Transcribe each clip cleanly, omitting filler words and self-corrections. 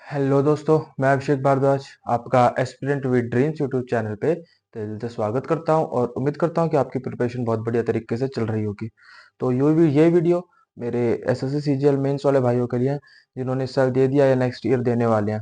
Hello दोस्तों, मैं अभिषेक भारद्वाज आपका aspirant with dreams YouTube channel पे दिल से स्वागत करता हूं और उम्मीद करता हूं कि आपकी प्रिपरेशन बहुत बढ़िया तरीके से चल रही होगी। तो ये वीडियो मेरे एसएससी सीजीएल मेंस वाले भाइयों के लिए है, जिन्होंने इस साल दे दिया या नेक्स्ट ईयर देने वाले हैं।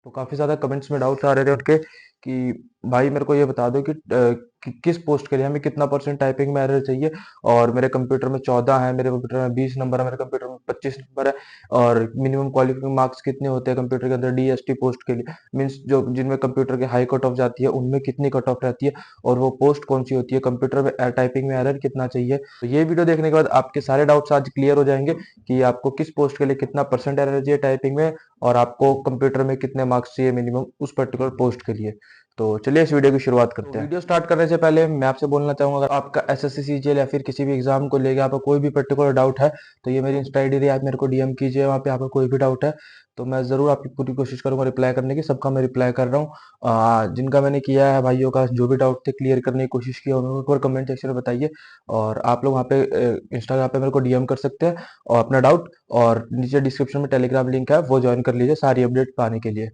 तो काफी ज्यादा कमेंट्स में डाउट्स आ रहे थे उनके कि भाई मेरे को ये बता दो कि किस पोस्ट के लिए हमें कितना परसेंट टाइपिंग में एरर चाहिए। और मेरे कंप्यूटर में 14 है, मेरे कंप्यूटर में 20 नंबर है, मेरे कंप्यूटर में 25 नंबर है। और मिनिमम क्वालिफाइंग मार्क्स कितने होते हैं कंप्यूटर के अंदर डीएसटी पोस्ट के लिए, मीन्स जो जिनमें कंप्यूटर के हाई कट ऑफ जाती है उनमें कितनी कट ऑफ रहती है, और वो पोस्ट कौन सी होती है, कंप्यूटर में टाइपिंग में एरर कितना चाहिए। तो ये वीडियो देखने के बाद आपके सारे डाउट्स आज क्लियर हो जाएंगे कि आपको किस पोस्ट के लिए कितना परसेंट एरर चाहिए टाइपिंग में, और आपको कंप्यूटर में कितने मार्क्स चाहिए मिनिमम उस पर्टिकुलर पोस्ट के लिए। तो चलिए इस वीडियो की शुरुआत करते हैं। वीडियो स्टार्ट करने से पहले मैं आपसे बोलना चाहूंगा, अगर आपका एसएससी सीजीएल या फिर किसी भी एग्जाम को लेकर आपका कोई भी पर्टिकुलर डाउट है तो ये मेरी इंस्टा आईडी है, आप मेरे को डीएम कीजिए। वहाँ पे आपका कोई भी डाउट है तो मैं जरूर आपकी पूरी कोशिश करूंगा रिप्लाई करने की। सबका मैं रिप्लाई कर रहा हूँ। जिनका मैंने किया है भाइयों का जो भी डाउट थे क्लियर करने की कोशिश की, उनको एक बार कमेंट सेक्शन में बताइए। और आप लोग वहाँ पे इंस्टाग्राम पे मेरे को डीएम कर सकते हैं और अपना डाउट, और नीचे डिस्क्रिप्शन में टेलीग्राम लिंक है वो ज्वाइन कर लीजिए सारी अपडेट पाने के लिए।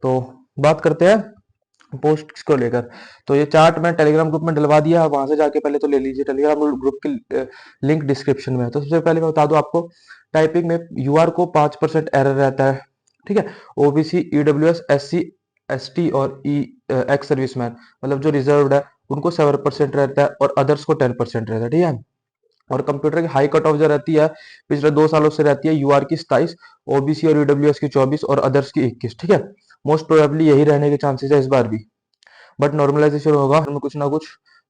तो बात करते हैं पोस्ट को लेकर। तो ये चार्ट मैं टेलीग्राम ग्रुप में डलवा दिया है, वहां से जाके पहले तो ले लीजिए। टेलीग्राम ग्रुप की लिंक डिस्क्रिप्शन में है। तो सबसे पहले मैं बता दूं आपको, टाइपिंग में यूआर को 5% एरर रहता है। ठीक है। ओबीसी, ईडब्ल्यूएस, एससी, एसटी और ई एक्स सर्विसमैन, मतलब जो रिजर्व्ड है, उनको 7% रहता है, और अदर्स को 10% रहता है। ठीक है। और कंप्यूटर की हाई कट ऑफ जो रहती है पिछले 2 सालों से रहती है यूआर की 27, ओबीसी और ईडब्ल्यूएस की 24 और अदर्स की 21। ठीक है। मोस्ट प्रोबेबली यही रहने के चांसेस है इस बार भी, बट नॉर्मलाइजेशन होगा में कुछ ना कुछ।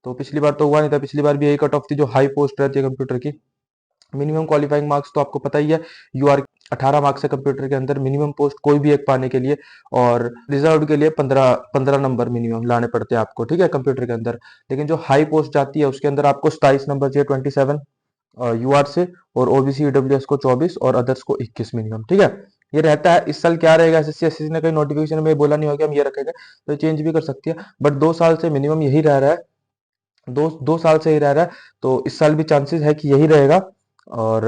तो पिछली बार तो हुआ नहीं था, पिछली बार भी यही कट ऑफ थी जो हाई पोस्ट रहती है कंप्यूटर की। मिनिमम क्वालिफाइंग मार्क्स तो आपको पता ही है, यूआर 18 मार्क्स है कंप्यूटर के अंदर मिनिमम पोस्ट कोई भी एक पाने के लिए। और रिजर्व के लिए 15 नंबर मिनिमम लाने पड़ते हैं आपको, ठीक है, कंप्यूटर के अंदर। लेकिन जो हाई पोस्ट जाती है उसके अंदर आपको 27 नंबर चाहिए, 27 यूआर से, और ओबीसी ईडब्ल्यूएस को 24 और अदर्स को 21 मिनिमम। ठीक है। ये रहता है। इस साल क्या रहेगा, एसएससी एसएससी ने कहीं नोटिफिकेशन में बोला नहीं होगा हम ये रखेंगे, तो चेंज भी कर सकती है। बट 2 साल से मिनिमम यही रह रहा है, दो दो साल से ही रह रहा है। तो इस साल भी चांसेस है कि यही रहेगा। और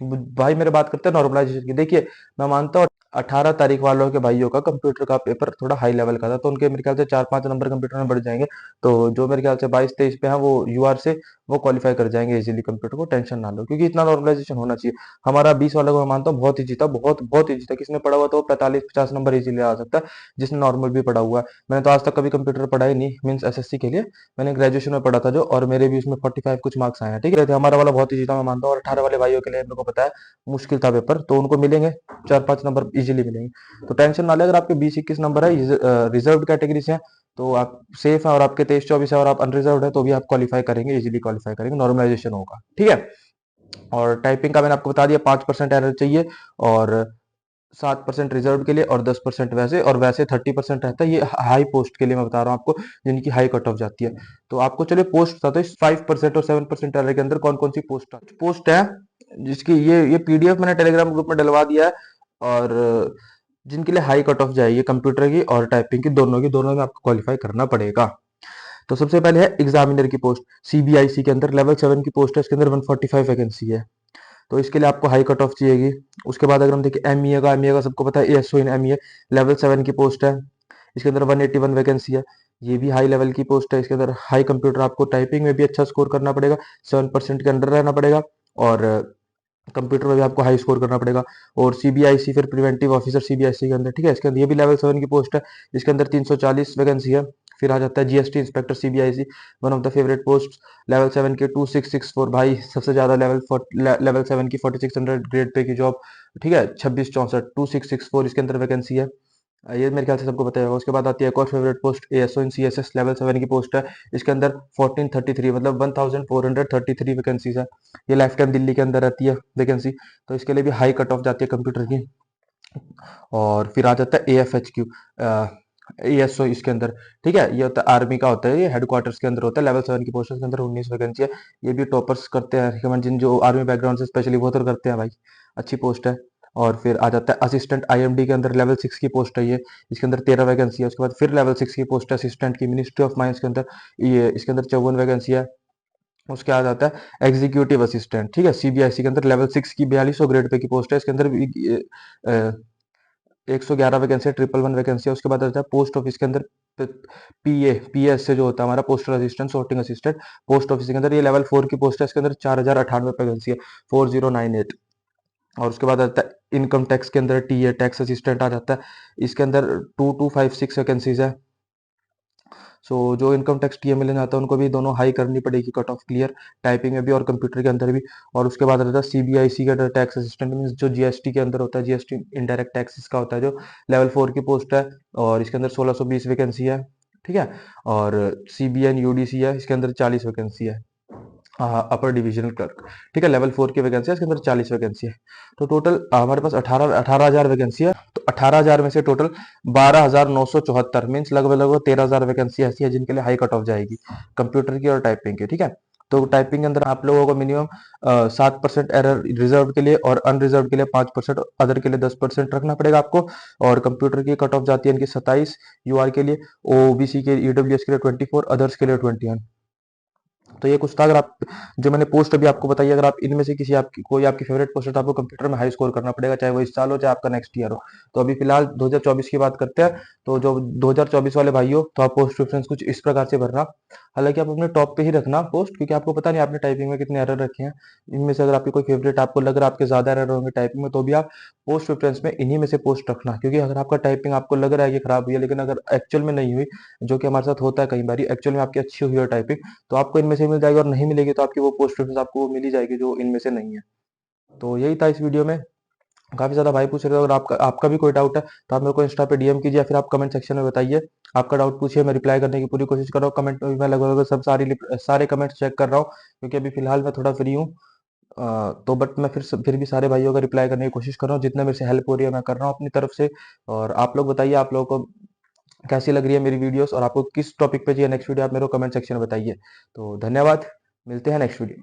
भाई मेरे बात करते हैं नॉर्मलाइजेशन की। देखिए, मैं मानता हूँ 18 तारीख वालों के भाइयों का कंप्यूटर का पेपर थोड़ा हाई लेवल का था, तो उनके मेरे ख्याल से 4-5 नंबर कंप्यूटर में बढ़ जाएंगे। तो जो मेरे ख्याल से 22-23 पे हैं वो यूआर से वो क्वालिफाई कर जाएंगे इजीली कंप्यूटर को, टेंशन ना लो, क्योंकि इतना नॉर्मलाइजेशन होना चाहिए। हमारा 20 वाला को मैं मानता हूँ बहुत इजी था, बहुत बहुत इजी था। किसने पढ़ा हुआ तो 45-50 नंबर इजीली आ सकता है, जिसने नॉर्मल भी पढ़ा हुआ है। मैंने तो आज तक कभी कंप्यूटर पढ़ा ही नहीं, मीन्स एसएससी के लिए। मैंने ग्रेजुएशन में पढ़ा था जो, और मेरे भी उसमें 45 कुछ मार्क्स आए हैं। ठीक है। तो हमारा वाला बहुत ईजी था मैं मानता हूँ, और 18 वाले भाइयों के लिए मेरे को पता है मुश्किल था पेपर, तो उनको मिलेंगे 4-5 नंबर इजीली मिलेंगे। तो टेंशन ना ले, अगर आपके 20-21 नंबर है, रिजर्व कैटेगरी से हैं, तो आप सेफ है। और आपके 23-24 है और आप अनरिजर्व है, तो भी आप क्वालिफाई करेंगे, इजीली क्वालिफाई करेंगे, नॉर्मलाइजेशन होगा। ठीक है। और टाइपिंग का मैंने आपको बता दिया 5% एरर चाहिए, और 7% रिजर्व के लिए, और 10% वैसे, और वैसे 30% रहता है। ये हाई पोस्ट के लिए मैं बता रहा हूँ आपको, जिनकी हाई कट ऑफ जाती है। तो आपको चलिए पोस्ट बता दो, इस 5% और 7% एरर के अंदर कौन कौन सी पोस्ट है, जिसकी ये पीडीएफ मैंने टेलीग्राम ग्रुप में डलवा दिया है। और जिनके लिए हाई कट ऑफ जाएगी कंप्यूटर की और टाइपिंग की, दोनों में आपको क्वालिफाई करना पड़ेगा। तो सबसे पहले है एग्जामिनर की पोस्ट, सीबीआईसी के अंदर लेवल 7 की पोस्ट है, इसके अंदर 145 वैकेंसी है। तो इसके लिए आपको हाई कट ऑफ चाहिएगी। उसके बाद अगर हम देखें एमईए का सबको पता है, एएसओ इन एमईए लेवल 7 की पोस्ट है, इसके अंदर 181 वैकेंसी है। ये भी हाई लेवल की पोस्ट है, इसके अंदर हाई कंप्यूटर, आपको टाइपिंग में भी अच्छा स्कोर करना पड़ेगा, 7% के अंडर रहना पड़ेगा, और कंप्यूटर में भी आपको हाई स्कोर करना पड़ेगा। और सीबीआईसी फिर प्रिवेंटिव ऑफिसर सीबीआईसी के अंदर, ठीक है, इसके अंदर ये भी लेवल 7 की पोस्ट है, इसके अंदर 340 वैकेंसी है। फिर आ जाता है GST inspector CBIC, one of the favourite post, level 7 के 2664, भाई सबसे ज्यादा लेवल 7 की 4600 ग्रेड पे की जॉब। ठीक है, 2664 2664 इसके अंदर वैकेंसी है। ये मेरे ख्याल से सबको पता होगा। उसके बाद आती है एक और फेवरेट पोस्ट, एएसओ इन सीएसएस लेवल 7 की पोस्ट है, इसके अंदर 1433, मतलब 1433 वैकेंसीज है। ये लाइफ टाइम दिल्ली के अंदर रहती है वैकेंसी, तो इसके लिए भी हाई कट ऑफ जाती है कंप्यूटर की। और फिर आ जाता है एएफएचक्यू, एएसओ इसके अंदर। ठीक है, ये होता है आर्मी का, होता है ये हेडक्वार्टर्स के अंदर होता है, लेवल 7 की पोस्ट के अंदर 19 वैकेंसी है। ये भी टॉपर्स करते हैं रिकमेंड, जिन जो आर्मी बैकग्राउंड से स्पेशली वो तो करते हैं भाई, अच्छी पोस्ट है। और फिर आ जाता है असिस्टेंट आईएमडी के अंदर, लेवल 6 की पोस्ट है ये, इसके अंदर 13 वैकेंसी है। उसके बाद फिर लेवल 6 की पोस्ट है असिस्टेंट की, मिनिस्ट्री ऑफ माइंस के अंदर, ये इसके अंदर 54 वैकेंसी है। उसके बाद आता है एग्जीक्यूटिव असिस्टेंट, ठीक है, सीबीआईसी के अंदर लेवल 6 की 4200 ग्रेड पे की पोस्ट है, इसके अंदर भी 111 वैकेंसी है, 111 वैकेंसी है। उसके बाद आता है पोस्ट ऑफिस के अंदर पीएस से जो होता है हमारा postal assistant, sorting assistant, post office के अंदर ये लेवल 4 की पोस्ट है। इसके अंदर 4098 वैकेंसी है, 4098। और उसके बाद आता है इनकम टैक्स के अंदर टीए टैक्स असिस्टेंट आ जाता है। इसके अंदर 2256 वैकेंसीज है। सो जो इनकम टैक्स टीए में लेना आता है उनको भी दोनों हाई करनी पड़ेगी, कट ऑफ क्लियर, टाइपिंग में भी और कंप्यूटर के अंदर भी। और उसके बाद रहता है सीबीआईसी का टैक्स असिस्टेंट, मीन जो जीएसटी के अंदर होता है, जीएसटी इनडायरेक्ट टैक्सेस का होता है, जो लेवल 4 की पोस्ट है। और इसके अंदर 1620 वैकेंसी है, ठीक है। और सीबीएन यूडीसी है, इसके अंदर 40 वैकेंसी है, अपर डिविजनल क्लर्क, ठीक है। लेवल 4 की वैकेंसी है, इसके अंदर 40 वैकेंसी है। तो टोटल हमारे पास 18,000 वैकेंसी है। तो 18,000 में से टोटल 12,974 मीन्स लगभग लगभग 13,000 वैकेंसी ऐसी है जिनके लिए हाई कट ऑफ जाएगी, कंप्यूटर की और टाइपिंग की, ठीक है। तो टाइपिंग के अंदर आप लोगों को मिनिमम 7% एरर रिजर्व के लिए और अनरिजर्व के लिए 5%, अदर के लिए 10% रखना पड़ेगा आपको। और कंप्यूटर की कट ऑफ जाती है इनकी 27 यूआर के लिए, ओबीसी के ईडब्ल्यूएस के लिए 24, अदर्स के लिए 21। तो ये कुछ था। अगर आप जो मैंने पोस्ट अभी आपको बताई, अगर आप इनमें से किसी आपकी कोई आपकी फेवरेट पोस्ट है तो आपको कंप्यूटर में हाई स्कोर करना पड़ेगा, चाहे वो इस साल हो चाहे आपका नेक्स्ट ईयर हो। तो अभी फिलहाल 2024 की बात करते हैं। तो जो 2024 वाले भाई हो तो आप पोस्ट प्रेफरेंस कुछ इस प्रकार से भरना। हालांकि आप अपने टॉप पे ही रखना पोस्ट, क्योंकि आपको पता नहीं आपने टाइपिंग में कितने एरर रखे हैं। इनमें से अगर आपकी कोई फेवरेट आपको लग रहा है आपके ज्यादा एरर होंगे टाइपिंग में, तो भी आप पोस्ट प्रेफरेंस में इन्हीं में से पोस्ट रखना। क्योंकि अगर आपका टाइपिंग आपको लग रहा है कि खराब हुई है, लेकिन अगर एक्चुअल में नहीं हुई, जो कि हमारे साथ होता है कई बार, एक्चुअल में आपकी अच्छी हुई है टाइपिंग, तो आपको इनमें से मिल जाएगी। और नहीं मिलेगी तो आपकी वो पोस्ट प्रेफरेंस आपको वो मिल ही जाएगी जो इनमें से नहीं है। तो यही था इस वीडियो में। काफी ज्यादा भाई पूछ रहे थे। अगर आपका भी कोई डाउट है तो आप मेरे को इंस्टा पे डीएम कीजिए, या फिर आप कमेंट सेक्शन में बताइए। आपका डाउट पूछिए, मैं रिप्लाई करने की पूरी कोशिश कर रहा हूँ। कमेंट में भी मैं लगभग सब सारे कमेंट्स चेक कर रहा हूँ, क्योंकि अभी फिलहाल मैं थोड़ा फ्री हूँ। तो बट मैं फिर भी सारे भाइयों का रिप्लाई करने की कोशिश कर रहा हूँ, जितना मेरे से हेल्प हो रही है मैं कर रहा हूँ अपनी तरफ से। और आप लोग बताइए आप लोगों को कैसी लग रही है मेरी वीडियोस, और आपको किस टॉपिक पे चाहिए नेक्स्ट वीडियो, आप मेरे को कमेंट सेक्शन में बताइए। तो धन्यवाद, मिलते हैं नेक्स्ट वीडियो में।